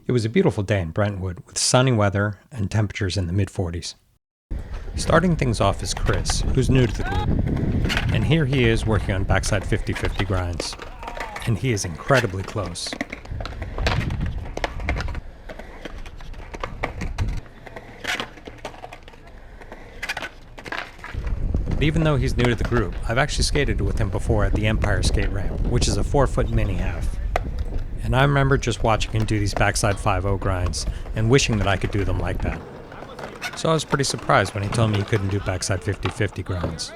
It was a beautiful day in Brentwood with sunny weather and temperatures in the mid-40s. Starting things off is Chris, who's new to the group, and here he is working on backside 50-50 grinds, and he is incredibly close. But even though he's new to the group, I've actually skated with him before at the Empire skate ramp, which is a 4-foot mini half. And I remember just watching him do these backside 5-0 grinds and wishing that I could do them like that. So I was pretty surprised when he told me he couldn't do backside 50-50 grinds.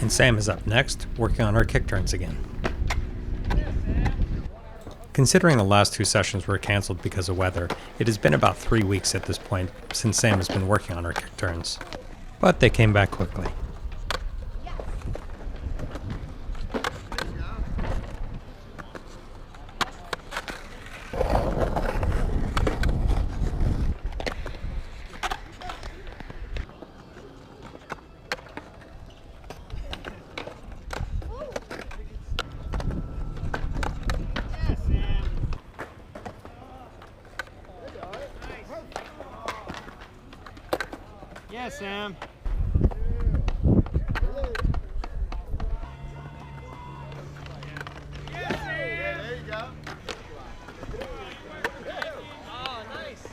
And Sam is up next, working on her kick turns again. Considering the last 2 sessions were cancelled because of weather, it has been about 3 weeks at this point since Sam has been working on her kick turns. But they came back quickly. Yeah, Sam. There you go. Oh, nice.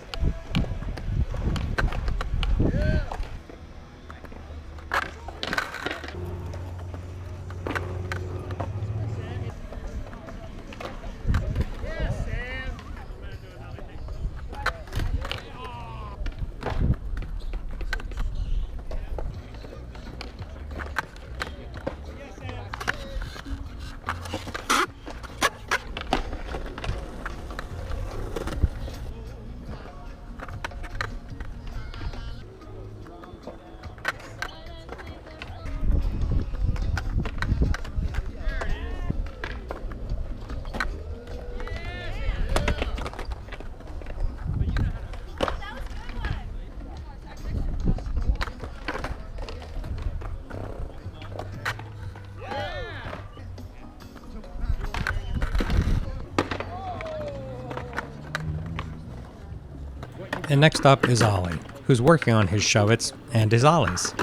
And next up is Ollie, who's working on his shove-its and his ollies.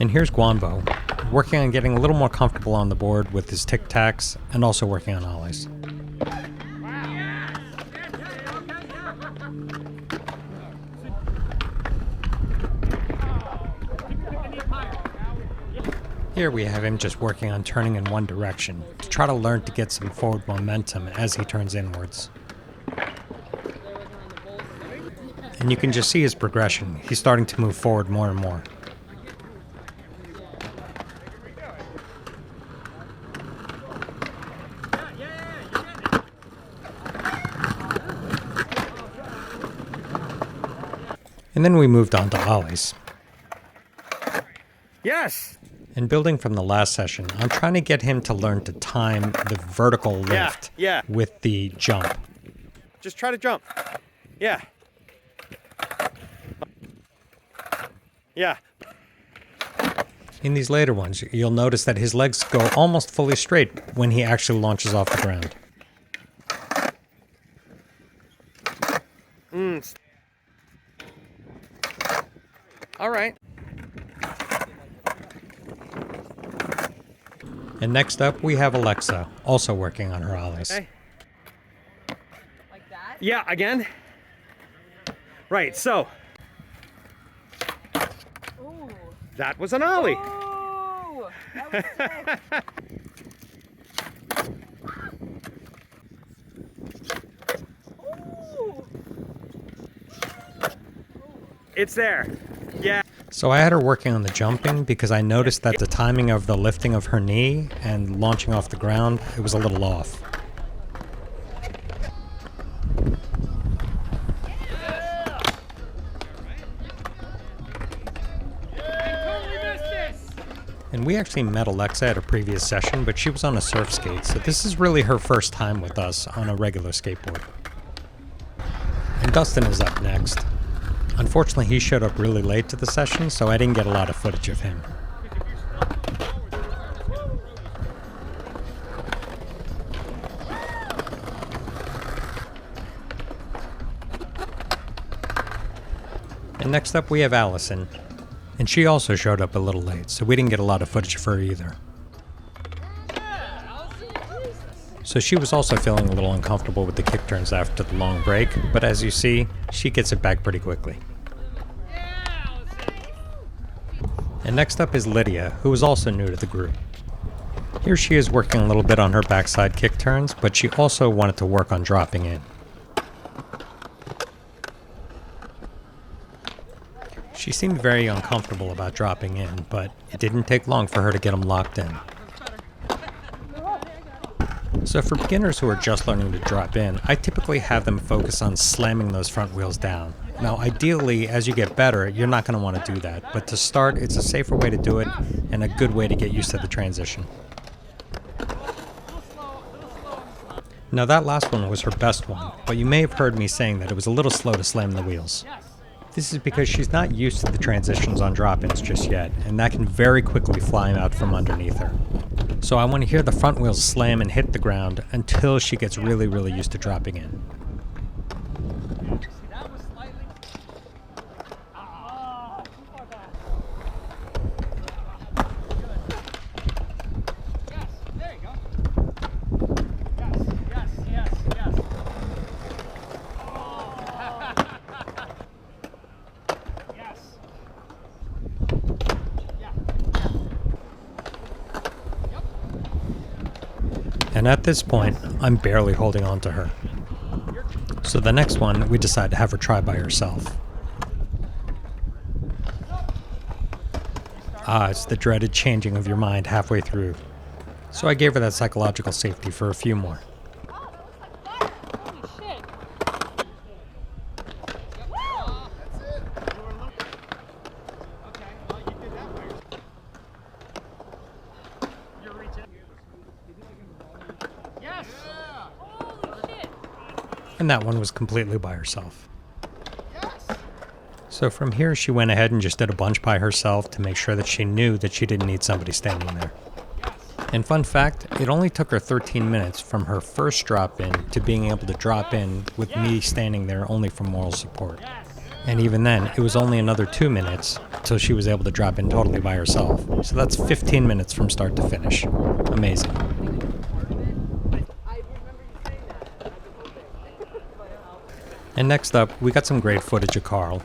And here's Guanbo, working on getting a little more comfortable on the board with his tic-tacs and also working on ollies. Here we have him just working on turning in one direction to try to learn to get some forward momentum as he turns inwards. And you can just see his progression. He's starting to move forward more and more. And then we moved on to ollies. Yes. And building from the last session, I'm trying to get him to learn to time the vertical lift with the jump. Just try to jump. Yeah. Yeah. In these later ones, you'll notice that his legs go almost fully straight when he actually launches off the ground. All right. And next up, we have Alexa, also working on her ollies. Okay. Like that? Yeah, again. Right, so. Ooh. That was an ollie. Ooh. That was sick. Ooh. It's there. Yeah. So I had her working on the jumping because I noticed that the timing of the lifting of her knee and launching off the ground, it was a little off. And we actually met Alexa at a previous session, but she was on a surf skate, so this is really her first time with us on a regular skateboard. And Dustin is up next. Unfortunately, he showed up really late to the session, so I didn't get a lot of footage of him. And next up we have Allison. And she also showed up a little late, so we didn't get a lot of footage of her either. So she was also feeling a little uncomfortable with the kick turns after the long break, but as you see, she gets it back pretty quickly. And next up is Lydia, who is also new to the group. Here she is working a little bit on her backside kick turns, but she also wanted to work on dropping in. She seemed very uncomfortable about dropping in, but it didn't take long for her to get them locked in. So for beginners who are just learning to drop in, I typically have them focus on slamming those front wheels down, Now, ideally, as you get better, you're not going to want to do that. But to start, it's a safer way to do it and a good way to get used to the transition. Now, that last one was her best one, but you may have heard me saying that it was a little slow to slam the wheels. This is because she's not used to the transitions on drop-ins just yet, and that can very quickly fly out from underneath her. So I want to hear the front wheels slam and hit the ground until she gets really, really used to dropping in. And at this point, I'm barely holding on to her. So the next one, we decide to have her try by herself. It's the dreaded changing of your mind halfway through. So I gave her that psychological safety for a few more. And that one was completely by herself. So from here, she went ahead and just did a bunch by herself to make sure that she knew that she didn't need somebody standing there. And fun fact, it only took her 13 minutes from her first drop in to being able to drop in with me standing there only for moral support. And even then, it was only another 2 minutes till she was able to drop in totally by herself. So that's 15 minutes from start to finish. Amazing. And next up, we got some great footage of Carl.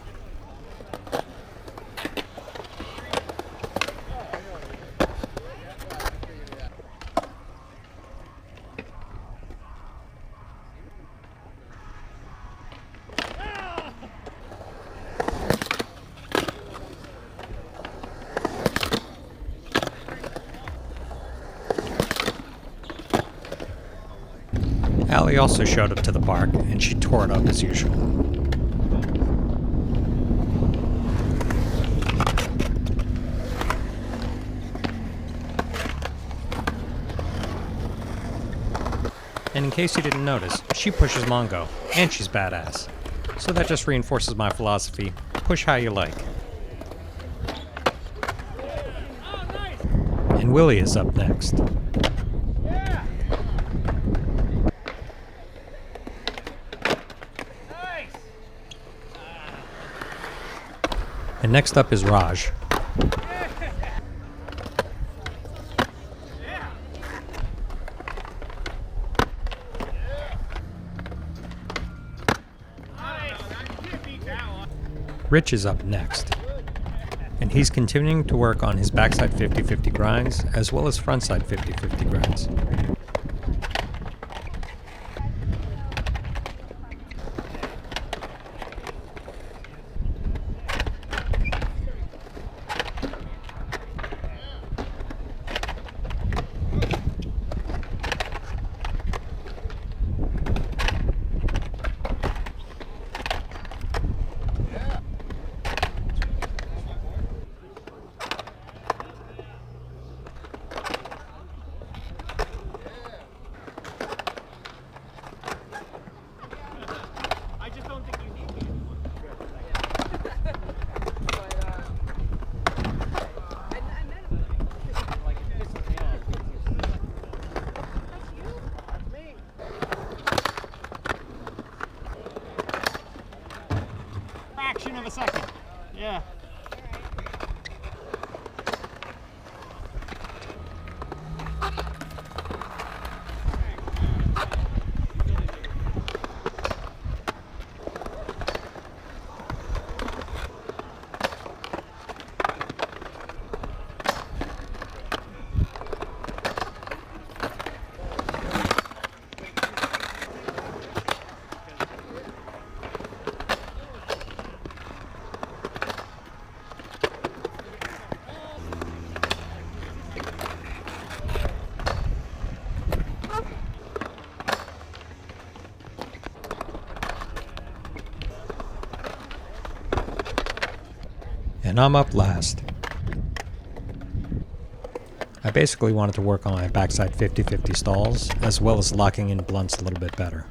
Allie also showed up to the park, and she tore it up as usual. And in case you didn't notice, she pushes Mongo, and she's badass. So that just reinforces my philosophy, push how you like. And Willy is up next. And next up is Raj. Rich is up next. And he's continuing to work on his backside 50-50 grinds as well as frontside 50-50 grinds. Of a second. Yeah. And I'm up last. I basically wanted to work on my backside 50-50 stalls, as well as locking in blunts a little bit better.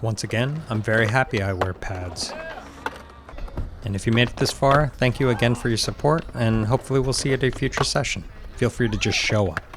Once again, I'm very happy I wear pads. And if you made it this far, thank you again for your support, and hopefully we'll see you at a future session. Feel free to just show up.